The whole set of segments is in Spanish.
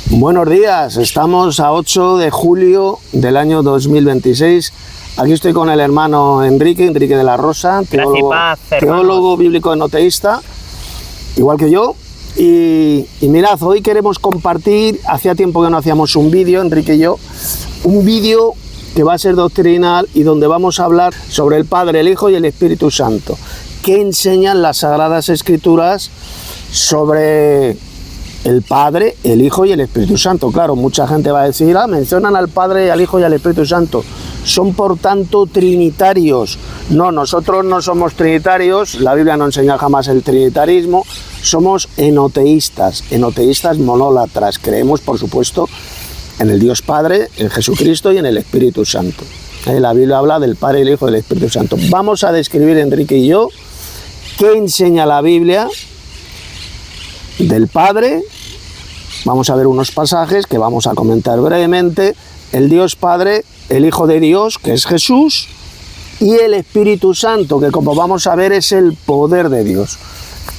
Buenos días, estamos a 8 de julio del año 2026. Aquí estoy con el hermano Enrique de la Rosa, teólogo bíblico enoteísta, igual que yo. Y mirad, hoy queremos compartir, hacía tiempo que no hacíamos un vídeo, Enrique y yo, un vídeo que va a ser doctrinal y donde vamos a hablar sobre el Padre, el Hijo y el Espíritu Santo. ¿Qué enseñan las Sagradas Escrituras sobre el Padre, el Hijo y el Espíritu Santo? Claro, mucha gente va a decir, mencionan al Padre, al Hijo y al Espíritu Santo. Son por tanto trinitarios. No, nosotros no somos trinitarios, la Biblia no enseña jamás el trinitarismo, somos enoteístas monólatras. Creemos, por supuesto, en el Dios Padre, en Jesucristo y en el Espíritu Santo. La Biblia habla del Padre, el Hijo y el Espíritu Santo. Vamos a describir, Enrique y yo, qué enseña la Biblia del Padre. Vamos a ver unos pasajes que vamos a comentar brevemente. El Dios Padre, el Hijo de Dios, que es Jesús, y el Espíritu Santo, que como vamos a ver es el poder de Dios.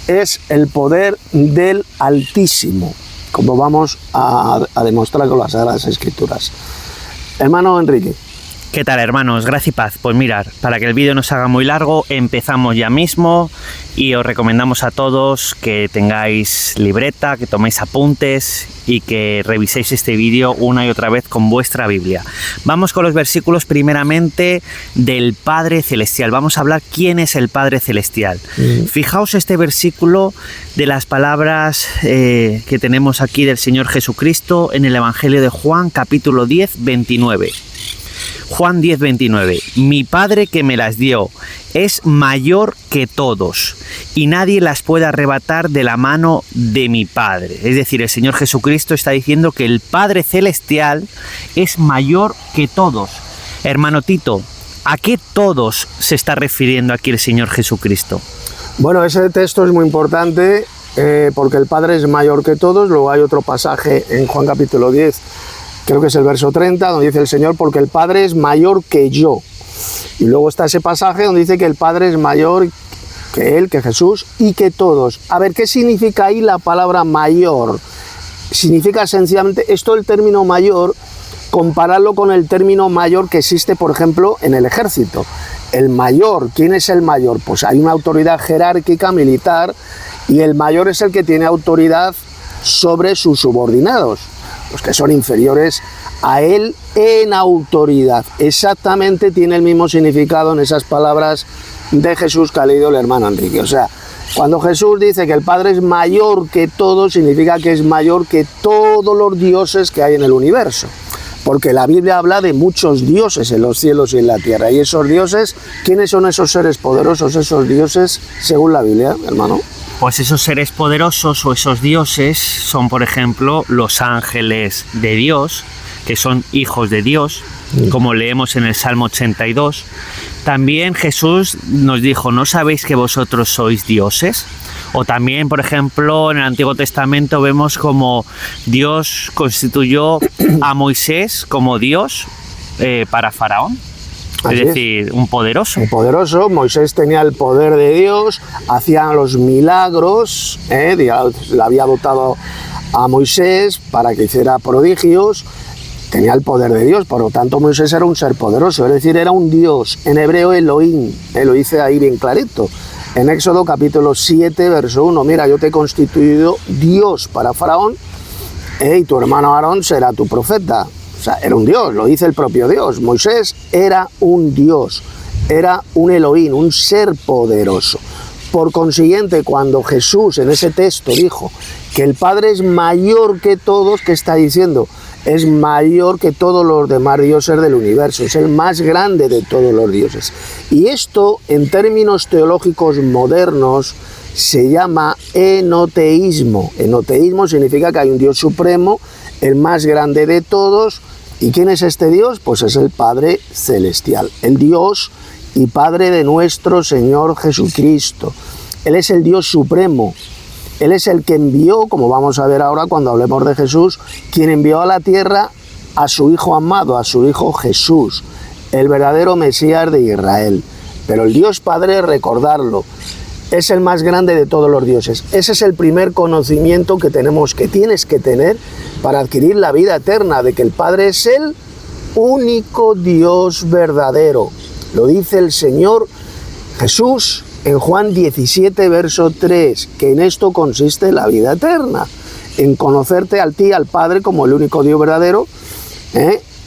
Es el poder del Altísimo, como vamos a demostrar con las Sagradas Escrituras. Hermano Enrique. ¿Qué tal, hermanos? Gracia y paz. Pues mirad, para que el vídeo no se haga muy largo, empezamos ya mismo y os recomendamos a todos que tengáis libreta, que toméis apuntes y que reviséis este vídeo una y otra vez con vuestra Biblia. Vamos con los versículos primeramente del Padre Celestial. Vamos a hablar quién es el Padre Celestial. Fijaos este versículo de las palabras que tenemos aquí del Señor Jesucristo en el Evangelio de Juan, capítulo 10, 29. Juan 10, 29. Mi Padre que me las dio es mayor que todos y nadie las puede arrebatar de la mano de mi Padre. Es decir, el Señor Jesucristo está diciendo que el Padre Celestial es mayor que todos. Hermano Tito, ¿a qué todos se está refiriendo aquí el Señor Jesucristo? Bueno, ese texto es muy importante porque el Padre es mayor que todos. Luego hay otro pasaje en Juan capítulo 10, creo que es el verso 30, donde dice el Señor, porque el Padre es mayor que yo. Y luego está ese pasaje donde dice que el Padre es mayor que Él, que Jesús, y que todos. A ver, ¿qué significa ahí la palabra mayor? Significa sencillamente, esto el término mayor, compararlo con el término mayor que existe, por ejemplo, en el ejército. El mayor, ¿quién es el mayor? Pues hay una autoridad jerárquica militar y el mayor es el que tiene autoridad sobre sus subordinados, los que son inferiores a él en autoridad. Exactamente tiene el mismo significado en esas palabras de Jesús que ha leído el hermano Enrique. O sea, cuando Jesús dice que el Padre es mayor que todo, significa que es mayor que todos los dioses que hay en el universo. Porque la Biblia habla de muchos dioses en los cielos y en la tierra. Y esos dioses, ¿quiénes son esos seres poderosos, esos dioses, según la Biblia, hermano? Pues esos seres poderosos o esos dioses son, por ejemplo, los ángeles de Dios, que son hijos de Dios, como leemos en el Salmo 82. También Jesús nos dijo, ¿no sabéis que vosotros sois dioses? O también, por ejemplo, en el Antiguo Testamento vemos como Dios constituyó a Moisés como Dios para Faraón. Es decir, un poderoso. Un poderoso. Moisés tenía el poder de Dios, hacía los milagros, Dios le había dotado a Moisés para que hiciera prodigios, tenía el poder de Dios, por lo tanto Moisés era un ser poderoso, es decir, era un Dios, en hebreo Elohim, lo dice ahí bien clarito. En Éxodo capítulo 7, verso 1, mira, yo te he constituido Dios para Faraón, y tu hermano Aarón será tu profeta. O sea, era un Dios, lo dice el propio Dios. Moisés era un Dios, era un Elohim, un ser poderoso. Por consiguiente, cuando Jesús en ese texto dijo que el Padre es mayor que todos, ¿qué está diciendo? Es mayor que todos los demás dioses del universo, es el más grande de todos los dioses. Y esto, en términos teológicos modernos, se llama enoteísmo. Enoteísmo significa que hay un Dios supremo, el más grande de todos. ¿Y quién es este Dios? Pues es el Padre Celestial, el Dios y Padre de nuestro Señor Jesucristo. Él es el Dios supremo, Él es el que envió, como vamos a ver ahora cuando hablemos de Jesús, quien envió a la tierra a su Hijo amado, a su Hijo Jesús, el verdadero Mesías de Israel. Pero el Dios Padre, recordarlo, es el más grande de todos los dioses. Ese es el primer conocimiento que tienes que tener para adquirir la vida eterna, de que el Padre es el único Dios verdadero. Lo dice el Señor Jesús en Juan 17, verso 3, que en esto consiste la vida eterna, en conocerte a ti, al Padre, como el único Dios verdadero.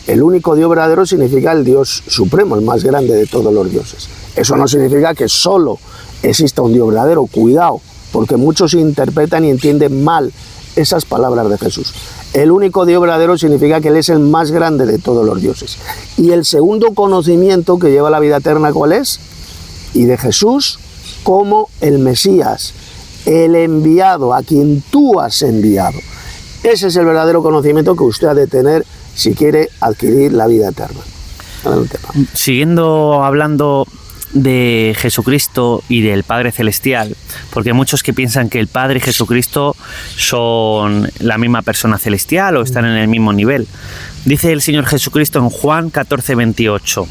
El único Dios verdadero significa el Dios supremo, el más grande de todos los dioses. Eso no significa que solo exista un Dios verdadero, cuidado, porque muchos interpretan y entienden mal esas palabras de Jesús. El único Dios verdadero significa que Él es el más grande de todos los dioses. Y el segundo conocimiento que lleva a la vida eterna, ¿cuál es? Y de Jesús como el Mesías, el enviado, a quien tú has enviado. Ese es el verdadero conocimiento que usted ha de tener si quiere adquirir la vida eterna. Siguiendo hablando de Jesucristo y del Padre Celestial, porque muchos que piensan que el Padre y Jesucristo son la misma persona celestial o están en el mismo nivel. Dice el Señor Jesucristo en Juan 14, 28,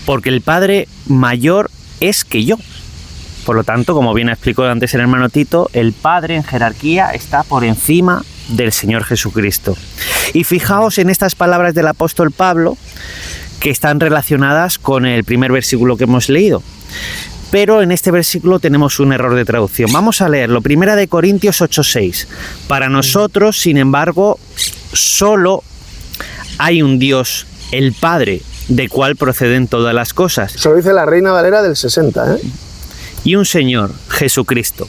porque el Padre mayor es que yo. Por lo tanto, como bien explicó antes el hermano Tito, el Padre en jerarquía está por encima del Señor Jesucristo. Y fijaos en estas palabras del apóstol Pablo, que están relacionadas con el primer versículo que hemos leído. Pero en este versículo tenemos un error de traducción. Vamos a leerlo. 1 Corintios 8:6. Para nosotros, sin embargo, solo hay un Dios, el Padre, de cual proceden todas las cosas. Eso lo dice la Reina Valera del 60, Y un Señor, Jesucristo.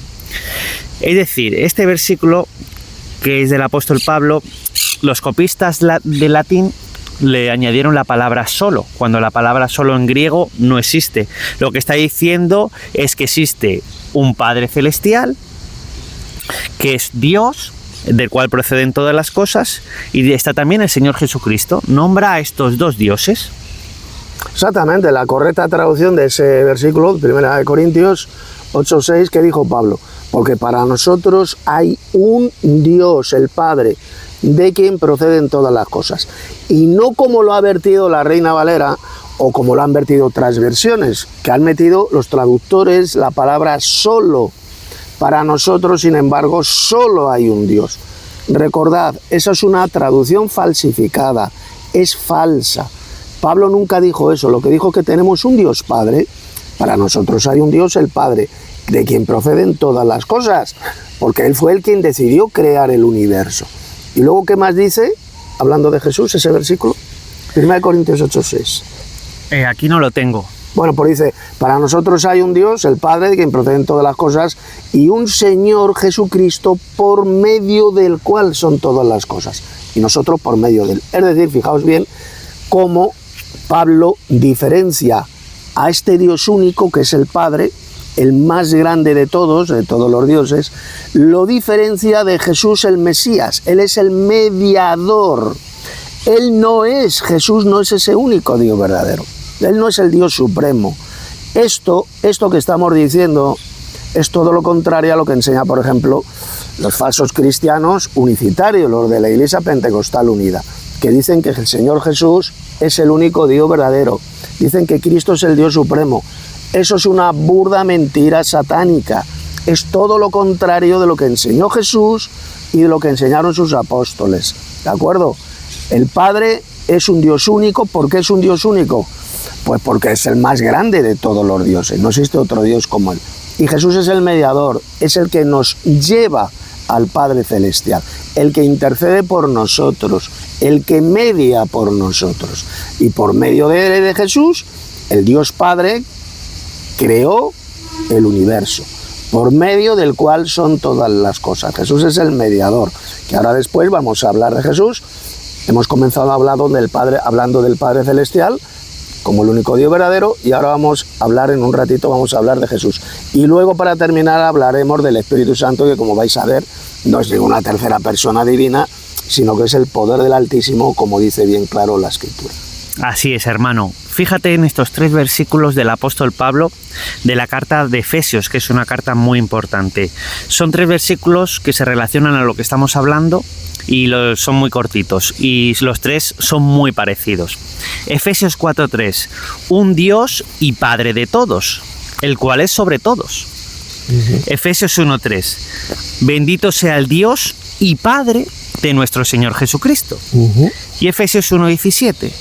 Es decir, este versículo, que es del apóstol Pablo, los copistas de latín le añadieron la palabra solo, cuando la palabra solo en griego no existe. Lo que está diciendo es que existe un Padre Celestial, que es Dios, del cual proceden todas las cosas, y está también el Señor Jesucristo. Nombra a estos dos dioses. Exactamente, la correcta traducción de ese versículo, 1 Corintios 8:6, que dijo Pablo, porque para nosotros hay un Dios, el Padre, de quien proceden todas las cosas. Y no como lo ha vertido la Reina Valera, o como lo han vertido otras versiones, que han metido los traductores la palabra solo. Para nosotros, sin embargo, solo hay un Dios. Recordad, esa es una traducción falsificada, es falsa. Pablo nunca dijo eso, lo que dijo es que tenemos un Dios Padre. Para nosotros hay un Dios, el Padre, de quien proceden todas las cosas, porque Él fue el quien decidió crear el universo. Y luego, ¿qué más dice? Hablando de Jesús, ese versículo, 1 Corintios 8:6. Aquí no lo tengo. Bueno, pues dice, para nosotros hay un Dios, el Padre, de quien proceden todas las cosas, y un Señor Jesucristo, por medio del cual son todas las cosas. Y nosotros por medio de Él. Es decir, fijaos bien cómo Pablo diferencia a este Dios único, que es el Padre, el más grande de todos los dioses, lo diferencia de Jesús el Mesías. Él es el mediador. Jesús no es ese único Dios verdadero. Él no es el Dios supremo. Esto que estamos diciendo es todo lo contrario a lo que enseña, por ejemplo, los falsos cristianos unicitarios, los de la Iglesia Pentecostal Unida, que dicen que el Señor Jesús es el único Dios verdadero. Dicen que Cristo es el Dios supremo. Eso es una burda mentira satánica. Es todo lo contrario de lo que enseñó Jesús y de lo que enseñaron sus apóstoles. ¿De acuerdo? El Padre es un Dios único. ¿Por qué es un Dios único? Pues porque es el más grande de todos los dioses. No existe otro Dios como Él. Y Jesús es el mediador. Es el que nos lleva al Padre Celestial. El que intercede por nosotros. El que media por nosotros. Y por medio de Jesús, el Dios Padre creó el universo, por medio del cual son todas las cosas. Jesús es el mediador, que ahora después vamos a hablar de Jesús. Hemos comenzado hablando del Padre Celestial como el único Dios verdadero, y ahora vamos a hablar en un ratito, vamos a hablar de Jesús. Y luego, para terminar, hablaremos del Espíritu Santo, que como vais a ver, no es ninguna tercera persona divina, sino que es el poder del Altísimo, como dice bien claro la Escritura. Así es, hermano. fíjate en estos 3 versículos del apóstol Pablo de la carta de Efesios, que es una carta muy importante. Son 3 versículos que se relacionan a lo que estamos hablando y son muy cortitos, y los 3 son muy parecidos. Efesios 4:3, un Dios y Padre de todos, el cual es sobre todos. Efesios 1:3, bendito sea el Dios y Padre de nuestro Señor Jesucristo. Y Efesios 1:17,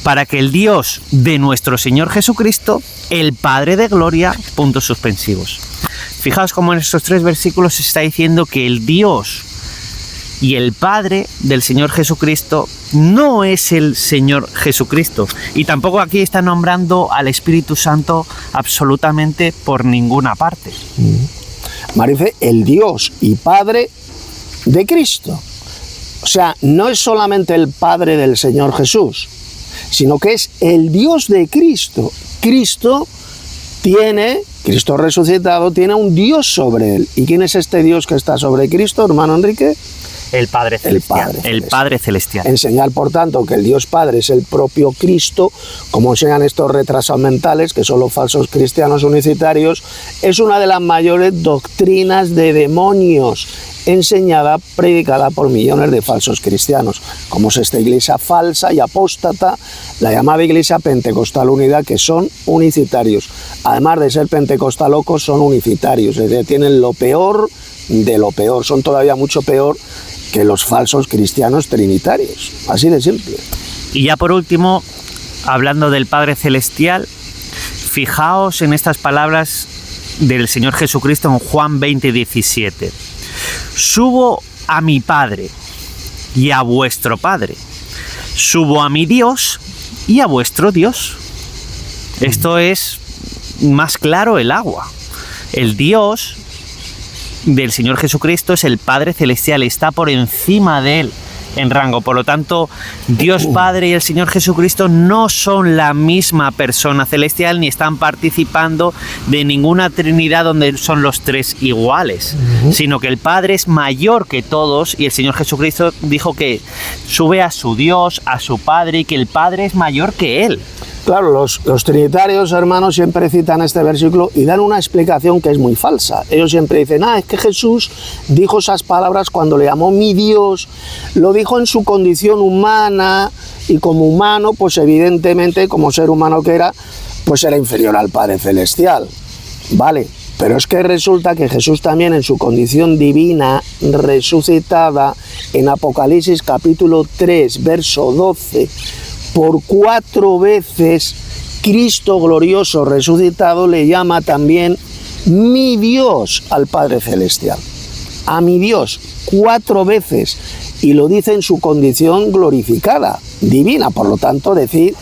para que el Dios de nuestro Señor Jesucristo, el Padre de gloria, puntos suspensivos. Fijaos cómo en estos 3 versículos se está diciendo que el Dios y el Padre del Señor Jesucristo no es el Señor Jesucristo. Y tampoco aquí está nombrando al Espíritu Santo absolutamente por ninguna parte. Marife, el Dios y Padre de Cristo. O sea, no es solamente el Padre del Señor Jesús, sino que es el Dios de Cristo. Cristo resucitado, tiene un Dios sobre él. ¿Y quién es este Dios que está sobre Cristo, hermano Enrique? El Padre Celestial. El Padre Celestial. Enseñar, por tanto, que el Dios Padre es el propio Cristo, como enseñan estos retrasados mentales, que son los falsos cristianos unicitarios, es una de las mayores doctrinas de demonios, enseñada, predicada por millones de falsos cristianos, como es esta iglesia falsa y apóstata, la llamada Iglesia Pentecostal Unida, que son unicitarios. Además de ser pentecostal locos, son unicitarios, es decir, tienen lo peor de lo peor, son todavía mucho peor que los falsos cristianos trinitarios, así de simple. Y ya por último, hablando del Padre Celestial, fijaos en estas palabras del Señor Jesucristo en Juan 20:17. Subo a mi Padre y a vuestro Padre, subo a mi Dios y a vuestro Dios. Esto es más claro el agua. El Dios del Señor Jesucristo es el Padre Celestial, está por encima de él en rango. Por lo tanto, Dios Padre y el Señor Jesucristo no son la misma persona celestial, ni están participando de ninguna Trinidad donde son los 3 iguales, sino que el Padre es mayor que todos, y el Señor Jesucristo dijo que sube a su Dios, a su Padre, y que el Padre es mayor que él. Claro, los trinitarios, hermanos, siempre citan este versículo y dan una explicación que es muy falsa. Ellos siempre dicen, es que Jesús dijo esas palabras cuando le llamó mi Dios, lo dijo en su condición humana, y como humano, pues evidentemente, como ser humano que era, pues era inferior al Padre Celestial. Vale, pero es que resulta que Jesús también en su condición divina, resucitada, en Apocalipsis capítulo 3, verso 12, por 4 veces Cristo glorioso resucitado le llama también mi Dios al Padre Celestial. A mi Dios 4 veces, y lo dice en su condición glorificada, divina. Por lo tanto, decir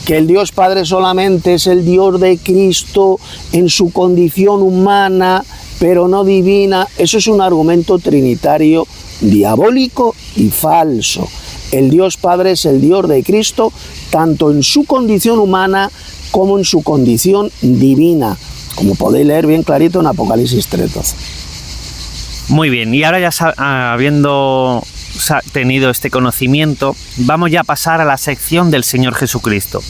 que el Dios Padre solamente es el Dios de Cristo en su condición humana, pero no divina, eso es un argumento trinitario diabólico y falso. El Dios Padre es el Dios de Cristo, tanto en su condición humana como en su condición divina, como podéis leer bien clarito en Apocalipsis 3:12. Muy bien, y ahora ya habiendo tenido este conocimiento, vamos ya a pasar a la sección del Señor Jesucristo.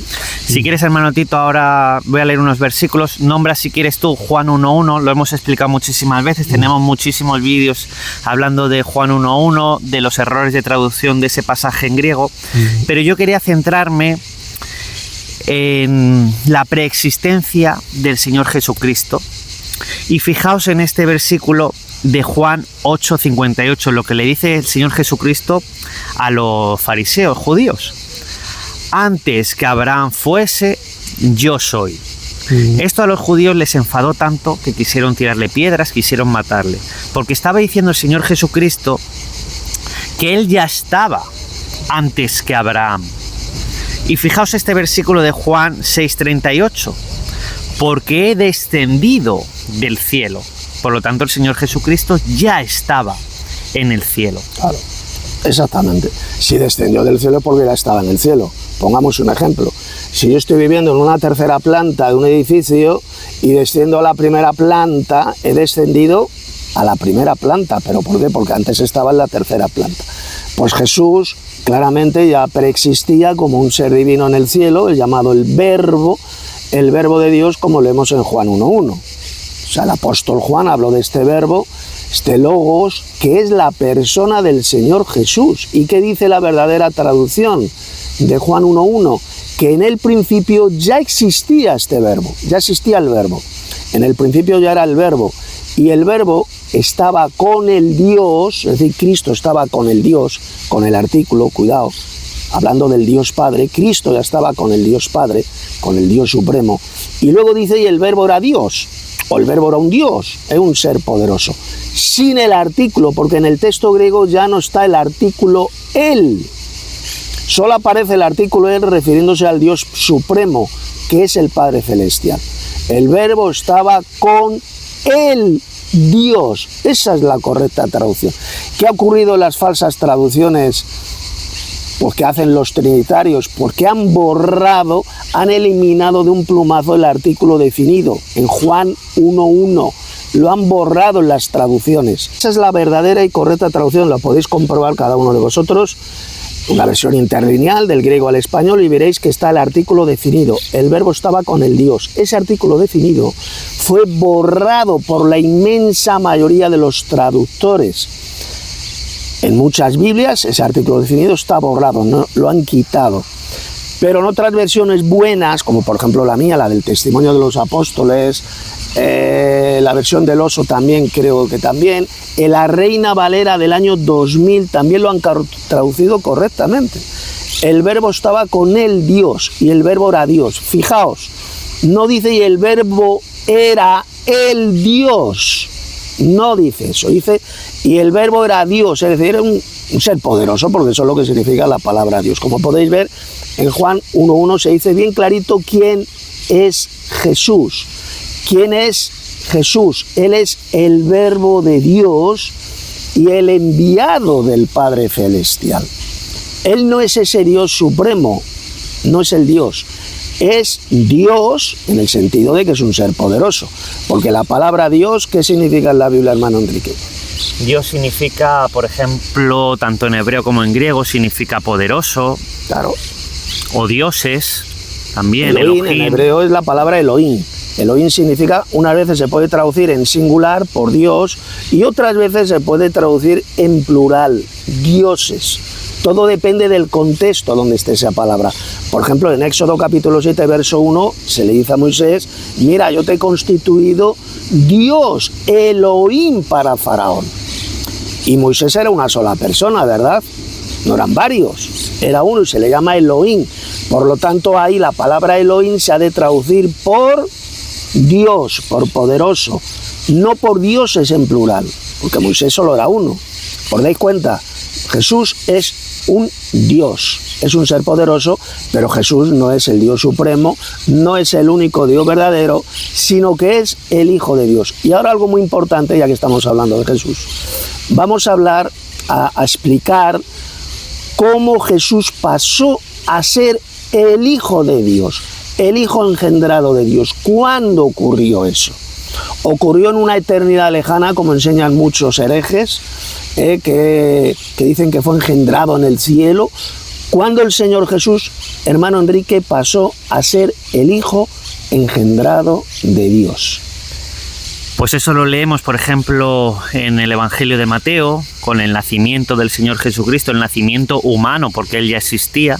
Si quieres, hermano Tito, ahora voy a leer unos versículos. Nombra, si quieres tú, Juan 1:1, lo hemos explicado muchísimas veces, tenemos muchísimos vídeos hablando de Juan 1:1, de los errores de traducción de ese pasaje en griego, pero yo quería centrarme en la preexistencia del Señor Jesucristo, y fijaos en este versículo de Juan 8:58, lo que le dice el Señor Jesucristo a los fariseos judíos: antes que Abraham fuese, yo soy. Esto a los judíos les enfadó tanto que quisieron tirarle piedras, quisieron matarle, porque estaba diciendo el Señor Jesucristo que él ya estaba antes que Abraham. Y fijaos este versículo de Juan 6:38, porque he descendido del cielo. Por lo tanto, el Señor Jesucristo ya estaba en el cielo. Claro, exactamente. Si descendió del cielo, porque ya estaba en el cielo. Pongamos un ejemplo. Si yo estoy viviendo en una tercera planta de un edificio y desciendo a la primera planta, he descendido a la primera planta. ¿Pero por qué? Porque antes estaba en la tercera planta. Pues Jesús claramente ya preexistía como un ser divino en el cielo, el llamado el Verbo de Dios, como leemos en Juan 1:1. O sea, el apóstol Juan habló de este verbo, este logos, que es la persona del Señor Jesús. ¿Y qué dice la verdadera traducción de Juan 1:1? Que en el principio ya existía este verbo, ya existía el verbo. En el principio ya era el verbo, y el verbo estaba con el Dios, es decir, Cristo estaba con el Dios, con el artículo, cuidado, hablando del Dios Padre, Cristo ya estaba con el Dios Padre, con el Dios Supremo. Y luego dice, y el verbo era Dios, o el verbo era un Dios, es un ser poderoso. Sin el artículo, porque en el texto griego ya no está el artículo Él. Solo aparece el artículo Él refiriéndose al Dios Supremo, que es el Padre Celestial. El verbo estaba con el Dios. Esa es la correcta traducción. ¿Qué ha ocurrido en las falsas traducciones? Pues que hacen los trinitarios, porque han borrado, han eliminado de un plumazo el artículo definido en Juan 1:1. Lo han borrado en las traducciones. Esa es la verdadera y correcta traducción, la podéis comprobar cada uno de vosotros. Una versión interlineal del griego al español y veréis que está el artículo definido. El verbo estaba con el Dios. Ese artículo definido fue borrado por la inmensa mayoría de los traductores. En muchas Biblias ese artículo definido está borrado, no, lo han quitado. Pero en otras versiones buenas, como por ejemplo la mía, la del Testimonio de los Apóstoles, la versión del Oso también, creo que también, en la Reina Valera del año 2000 también lo han traducido correctamente. El verbo estaba con el Dios y el verbo era Dios. Fijaos, no dice y el verbo era el Dios. No dice eso, dice y el verbo era Dios, es decir, era un ser poderoso, porque eso es lo que significa la palabra Dios. Como podéis ver, en Juan 1:1 se dice bien clarito quién es Jesús. ¿Quién es Jesús? Él es el verbo de Dios y el enviado del Padre Celestial. Él no es ese Dios supremo, no es el Dios. Es Dios en el sentido de que es un ser poderoso. Porque la palabra Dios, ¿qué significa en la Biblia, hermano Enrique? Dios significa, por ejemplo, tanto en hebreo como en griego, significa poderoso. Claro. O dioses, también. Elohim, en hebreo es la palabra Elohim. Elohim significa, unas veces se puede traducir en singular, por Dios, y otras veces se puede traducir en plural, dioses. Todo depende del contexto donde esté esa palabra. Por ejemplo, en Éxodo capítulo 7, verso 1, se le dice a Moisés, mira, yo te he constituido Dios, Elohim para Faraón. Y Moisés era una sola persona, ¿verdad? No eran varios, era uno y se le llama Elohim. Por lo tanto, ahí la palabra Elohim se ha de traducir por Dios, por poderoso, no por dioses en plural, porque Moisés solo era uno. ¿Os dais cuenta? Jesús es un Dios, es un ser poderoso, pero Jesús no es el Dios supremo, no es el único Dios verdadero, sino que es el Hijo de Dios. Y ahora algo muy importante, ya que estamos hablando de Jesús, vamos a hablar, a explicar cómo Jesús pasó a ser el Hijo de Dios, el Hijo engendrado de Dios. ¿Cuándo ocurrió eso? Ocurrió en una eternidad lejana, como enseñan muchos herejes, que dicen que fue engendrado en el cielo, cuando el Señor Jesús, hermano Enrique, pasó a ser el Hijo engendrado de Dios. Pues eso lo leemos, por ejemplo, en el Evangelio de Mateo, con el nacimiento del Señor Jesucristo, el nacimiento humano, porque Él ya existía,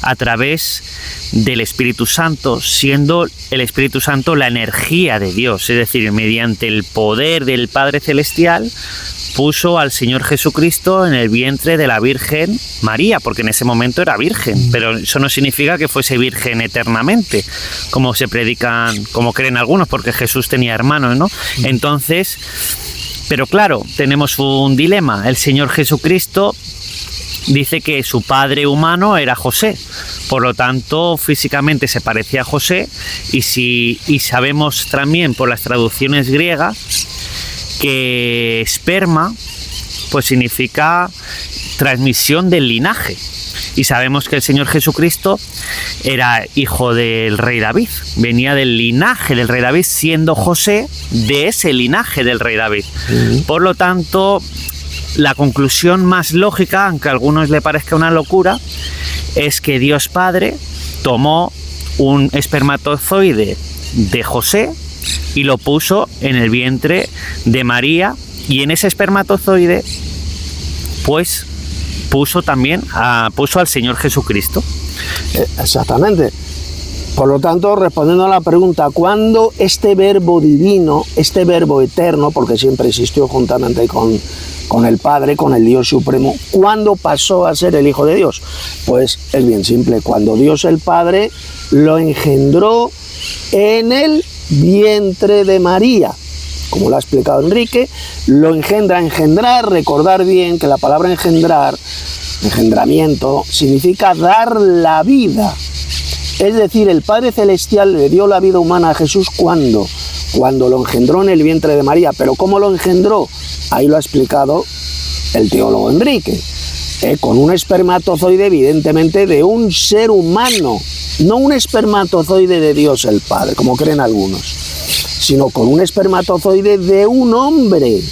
a través del Espíritu Santo, siendo el Espíritu Santo la energía de Dios, es decir, mediante el poder del Padre Celestial, puso al Señor Jesucristo en el vientre de la Virgen María, porque en ese momento era virgen, pero eso no significa que fuese virgen eternamente, como se predican, como creen algunos, porque Jesús tenía hermanos, ¿no? Entonces, pero claro, tenemos un dilema. El Señor Jesucristo dice que su padre humano era José, por lo tanto físicamente se parecía a José, y sabemos también por las traducciones griegas que esperma pues significa transmisión del linaje, y sabemos que el Señor Jesucristo era hijo del rey David, venía del linaje del rey David, siendo José de ese linaje del rey David. Por lo tanto, la conclusión más lógica, aunque a algunos le parezca una locura, es que Dios Padre tomó un espermatozoide de José y lo puso en el vientre de María, y en ese espermatozoide pues puso al Señor Jesucristo. Exactamente. Por lo tanto, respondiendo a la pregunta, ¿cuándo este verbo divino, este verbo eterno, porque siempre existió juntamente con el Padre, con el Dios Supremo, ¿cuándo pasó a ser el Hijo de Dios? Pues es bien simple, cuando Dios el Padre lo engendró en el vientre de María. Como lo ha explicado Enrique, lo engendrar, recordar bien que la palabra engendramiento, significa dar la vida. Es decir, el Padre Celestial le dio la vida humana a Jesús cuando lo engendró en el vientre de María. Pero ¿cómo lo engendró? Ahí lo ha explicado el teólogo Enrique. Con un espermatozoide evidentemente de un ser humano, no un espermatozoide de Dios el Padre, como creen algunos, sino con un espermatozoide de un hombre.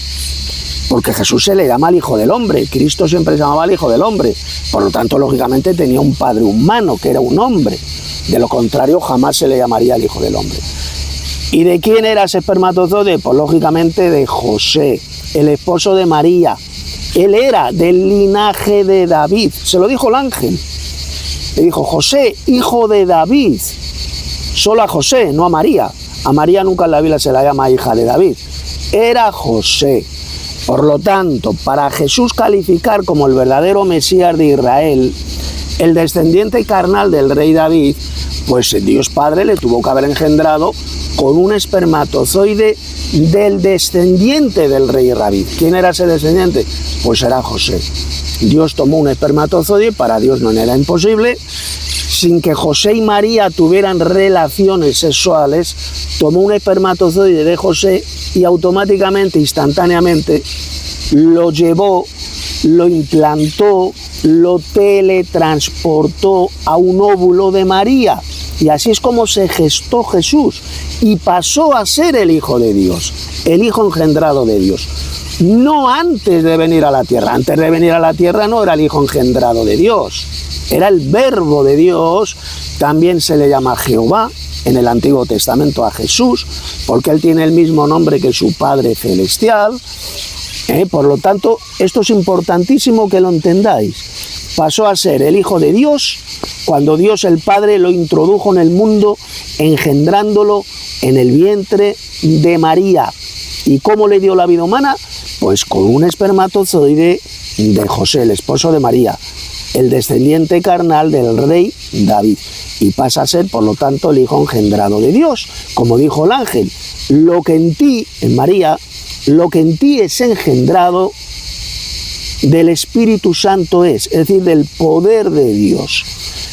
Porque Jesús se le llama el Hijo del Hombre, Cristo siempre se llamaba el Hijo del Hombre, por lo tanto, lógicamente tenía un padre humano, que era un hombre. De lo contrario, jamás se le llamaría el Hijo del Hombre. ¿Y de quién era ese espermatozoide? Pues lógicamente de José, el esposo de María. Él era del linaje de David, se lo dijo el ángel. Le dijo, José, hijo de David. Solo a José, no a María. A María nunca en la Biblia se la llama hija de David. Era José. Por lo tanto, para Jesús calificar como el verdadero Mesías de Israel, el descendiente carnal del rey David, pues Dios Padre le tuvo que haber engendrado con un espermatozoide del descendiente del rey David. ¿Quién era ese descendiente? Pues era José. Dios tomó un espermatozoide, para Dios no era imposible, sin que José y María tuvieran relaciones sexuales, tomó un espermatozoide de José y automáticamente, instantáneamente, lo llevó, lo implantó, lo teletransportó a un óvulo de María. Y así es como se gestó Jesús y pasó a ser el Hijo de Dios, el Hijo engendrado de Dios. No antes de venir a la tierra. Antes de venir a la tierra no era el Hijo engendrado de Dios, era el Verbo de Dios. También se le llama Jehová en el Antiguo Testamento a Jesús, porque Él tiene el mismo nombre que su Padre Celestial. Por lo tanto, esto es importantísimo que lo entendáis. Pasó a ser el Hijo de Dios cuando Dios el Padre lo introdujo en el mundo, engendrándolo en el vientre de María. ¿Y cómo le dio la vida humana? Pues con un espermatozoide de José, el esposo de María, el descendiente carnal del rey David. Y pasa a ser, por lo tanto, el Hijo engendrado de Dios. Como dijo el ángel, lo que en ti, en María, lo que en ti es engendrado del Espíritu Santo es decir, del poder de Dios.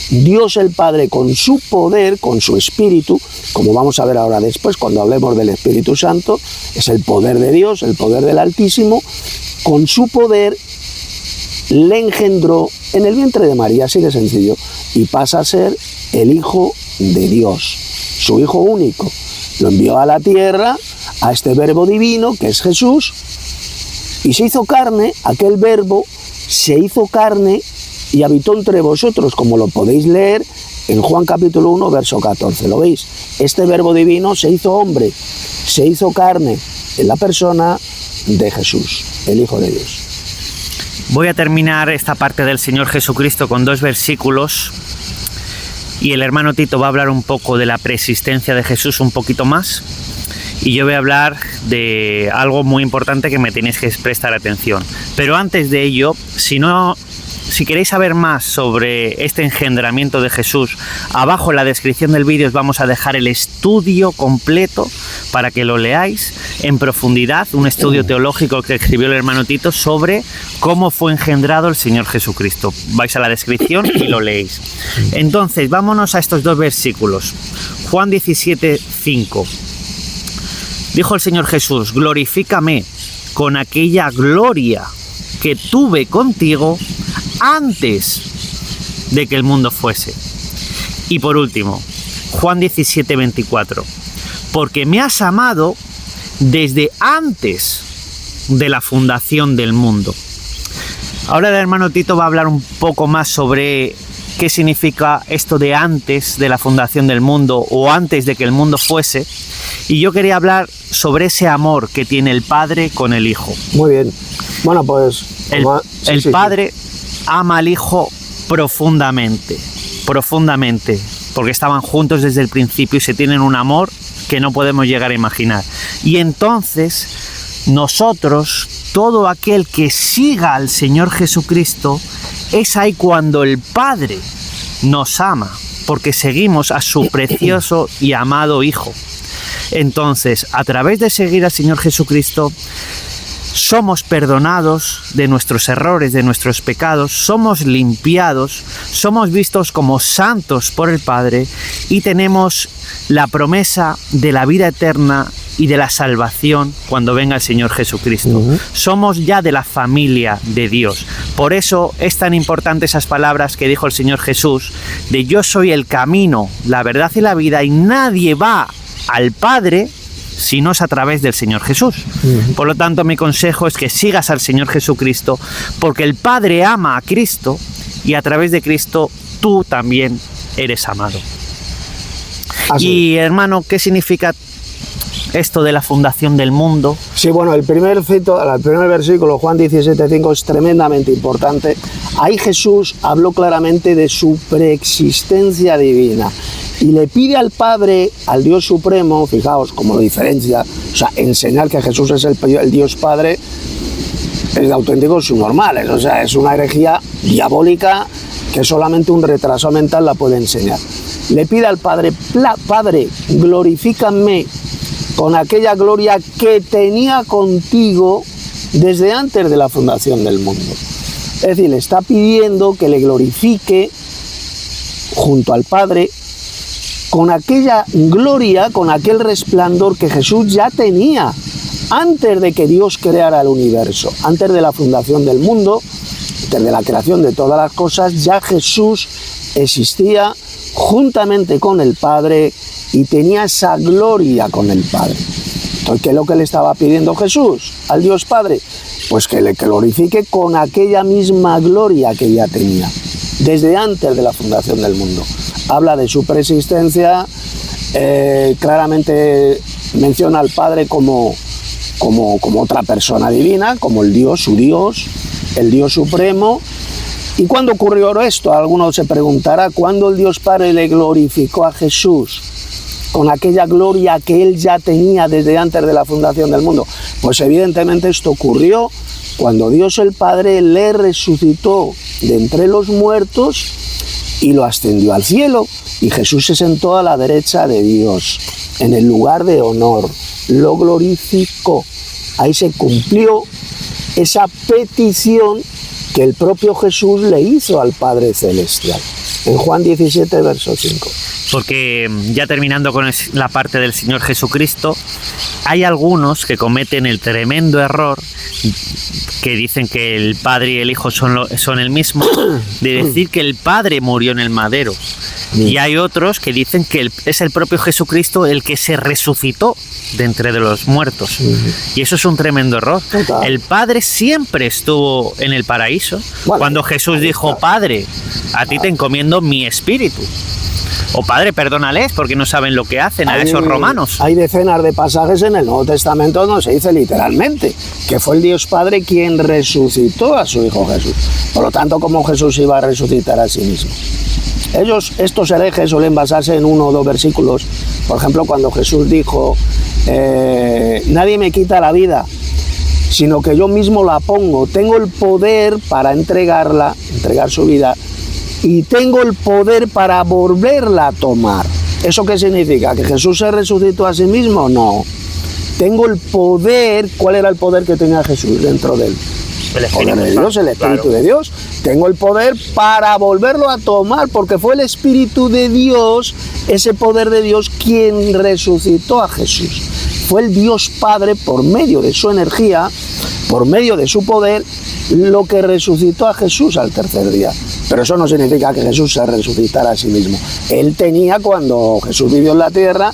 Dios el Padre con su poder, con su Espíritu, como vamos a ver ahora después cuando hablemos del Espíritu Santo, es el poder de Dios, el poder del Altísimo, con su poder le engendró en el vientre de María, así de sencillo, y pasa a ser el Hijo de Dios, su Hijo único. Lo envió a la tierra, a este Verbo divino, que es Jesús, y se hizo carne, aquel Verbo se hizo carne y habitó entre vosotros, como lo podéis leer en Juan capítulo 1, verso 14, ¿lo veis? Este Verbo divino se hizo hombre, se hizo carne en la persona de Jesús, el Hijo de Dios. Voy a terminar esta parte del Señor Jesucristo con 2 versículos y el hermano Tito va a hablar un poco de la preexistencia de Jesús un poquito más, y yo voy a hablar de algo muy importante que me tenéis que prestar atención. Pero antes de ello, si queréis saber más sobre este engendramiento de Jesús, abajo en la descripción del vídeo os vamos a dejar el estudio completo para que lo leáis en profundidad, un estudio teológico que escribió el hermano Tito sobre cómo fue engendrado el Señor Jesucristo. Vais a la descripción y lo leéis. Entonces, vámonos a estos 2 versículos. Juan 17:5. Dijo el Señor Jesús, glorifícame con aquella gloria que tuve contigo antes de que el mundo fuese. Y por último, Juan 17:24, porque me has amado desde antes de la fundación del mundo. Ahora el hermano Tito va a hablar un poco más sobre qué significa esto de antes de la fundación del mundo o antes de que el mundo fuese. Y yo quería hablar sobre ese amor que tiene el Padre con el Hijo. Muy bien. Bueno, pues... El Padre ama al Hijo profundamente, porque estaban juntos desde el principio y se tienen un amor que no podemos llegar a imaginar. Y entonces nosotros, todo aquel que siga al Señor Jesucristo, es ahí cuando el Padre nos ama, porque seguimos a su precioso y amado Hijo. Entonces, a través de seguir al Señor Jesucristo, somos perdonados de nuestros errores, de nuestros pecados, somos limpiados, somos vistos como santos por el Padre y tenemos la promesa de la vida eterna y de la salvación cuando venga el Señor Jesucristo. Somos ya de la familia de Dios. Por eso es tan importante esas palabras que dijo el Señor Jesús, de yo soy el camino, la verdad y la vida, y nadie va al Padre si no es a través del Señor Jesús. Por lo tanto, mi consejo es que sigas al Señor Jesucristo, porque el Padre ama a Cristo y a través de Cristo tú también eres amado. Y hermano, ¿qué significa esto de la fundación del mundo? Sí, bueno, el primer versículo, Juan 17:5, es tremendamente importante. Ahí Jesús habló claramente de su preexistencia divina y le pide al Padre, al Dios Supremo, fijaos cómo lo diferencia, o sea, enseñar que Jesús es el Dios Padre es de auténticos subnormales, o sea, es una herejía diabólica que solamente un retraso mental la puede enseñar. Le pide al Padre, Padre, glorifícame con aquella gloria que tenía contigo desde antes de la fundación del mundo. Es decir, le está pidiendo que le glorifique junto al Padre con aquella gloria, con aquel resplandor que Jesús ya tenía antes de que Dios creara el universo, antes de la fundación del mundo, antes de la creación de todas las cosas, ya Jesús existía juntamente con el Padre y tenía esa gloria con el Padre. Entonces, ¿qué es lo que le estaba pidiendo Jesús al Dios Padre? Pues que le glorifique con aquella misma gloria que ya tenía, desde antes de la fundación del mundo. Habla de su preexistencia, claramente menciona al Padre como otra persona divina, como el Dios, su Dios, el Dios Supremo. ¿Y cuándo ocurrió esto? Alguno se preguntará, ¿cuándo el Dios Padre le glorificó a Jesús con aquella gloria que él ya tenía desde antes de la fundación del mundo? Pues evidentemente esto ocurrió cuando Dios el Padre le resucitó de entre los muertos y lo ascendió al cielo, y Jesús se sentó a la derecha de Dios, en el lugar de honor, lo glorificó. Ahí se cumplió esa petición que el propio Jesús le hizo al Padre Celestial, en Juan 17, verso 5. Porque ya terminando con la parte del Señor Jesucristo, hay algunos que cometen el tremendo error, que dicen que el Padre y el Hijo son el mismo, de decir que el Padre murió en el madero. Y hay otros que dicen que es el propio Jesucristo el que se resucitó de entre los muertos. Y eso es un tremendo error. El Padre siempre estuvo en el paraíso. Cuando Jesús dijo, Padre, a ti te encomiendo mi espíritu. O Padre, perdónales porque no saben lo que hacen a esos romanos. Hay decenas de pasajes en el Nuevo Testamento donde se dice literalmente que fue el Dios Padre quien resucitó a su Hijo Jesús. Por lo tanto, ¿cómo Jesús iba a resucitar a sí mismo? Estos herejes suelen basarse en 1 o 2 versículos. Por ejemplo, cuando Jesús dijo, nadie me quita la vida, sino que yo mismo la pongo. Tengo el poder para entregar su vida, y tengo el poder para volverla a tomar. ¿Eso qué significa? ¿Que Jesús se resucitó a sí mismo? No. Tengo el poder. ¿Cuál era el poder que tenía Jesús dentro de él? El poder de Dios, el Espíritu de Dios. Tengo el poder para volverlo a tomar, porque fue el Espíritu de Dios, ese poder de Dios, quien resucitó a Jesús. Fue el Dios Padre, por medio de su energía, por medio de su poder, lo que resucitó a Jesús al tercer día. Pero eso no significa que Jesús se resucitara a sí mismo. Él tenía, cuando Jesús vivió en la tierra,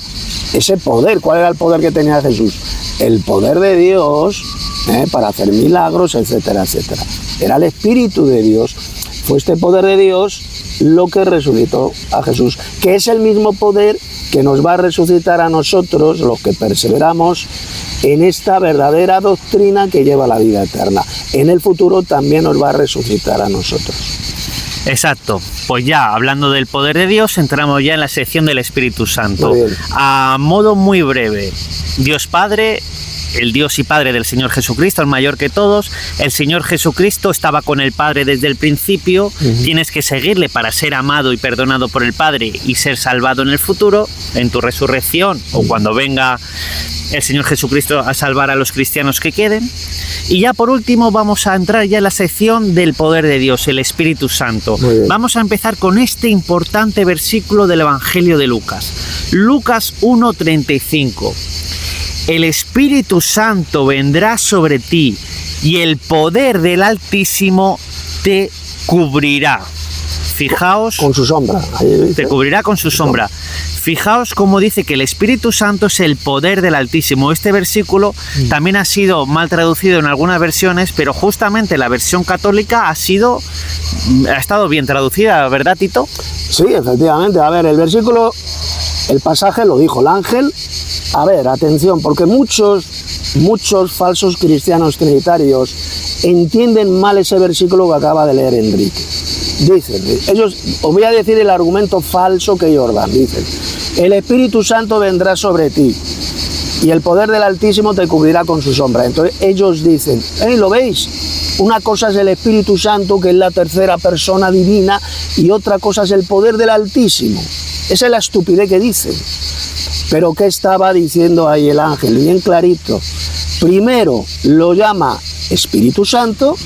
ese poder. ¿Cuál era el poder que tenía Jesús? El poder de Dios para hacer milagros, etcétera, etcétera. Era el Espíritu de Dios. Fue este poder de Dios lo que resucitó a Jesús, que es el mismo poder que nos va a resucitar a nosotros, los que perseveramos en esta verdadera doctrina que lleva a la vida eterna. En el futuro también nos va a resucitar a nosotros. Exacto, pues ya hablando del poder de Dios, entramos ya en la sección del Espíritu Santo. A modo muy breve, Dios Padre, el Dios y Padre del Señor Jesucristo, el mayor que todos. El Señor Jesucristo estaba con el Padre desde el principio. Tienes que seguirle para ser amado y perdonado por el Padre y ser salvado en el futuro, en tu resurrección o cuando venga el Señor Jesucristo a salvar a los cristianos que queden. Y ya por último vamos a entrar ya en la sección del poder de Dios, el Espíritu Santo. Vamos a empezar con este importante versículo del Evangelio de Lucas. Lucas 1:35. El Espíritu Santo vendrá sobre ti y el poder del Altísimo te cubrirá. Fijaos. Con su sombra. Te cubrirá con su sombra. Fijaos cómo dice que el Espíritu Santo es el poder del Altísimo. Este versículo también ha sido mal traducido en algunas versiones, pero justamente la versión católica ha estado bien traducida, ¿verdad, Tito? Sí, efectivamente. A ver, el versículo, el pasaje lo dijo el ángel. A ver, atención, porque muchos falsos cristianos trinitarios entienden mal ese versículo que acaba de leer Enrique. Dicen, ellos, os voy a decir el argumento falso que ellos dan, dicen, el Espíritu Santo vendrá sobre ti y el poder del Altísimo te cubrirá con su sombra. Entonces ellos dicen, ¿lo veis? Una cosa es el Espíritu Santo, que es la tercera persona divina, y otra cosa es el poder del Altísimo. Esa es la estupidez que dicen. Pero ¿qué estaba diciendo ahí el ángel? Bien clarito. Primero lo llama Espíritu Santo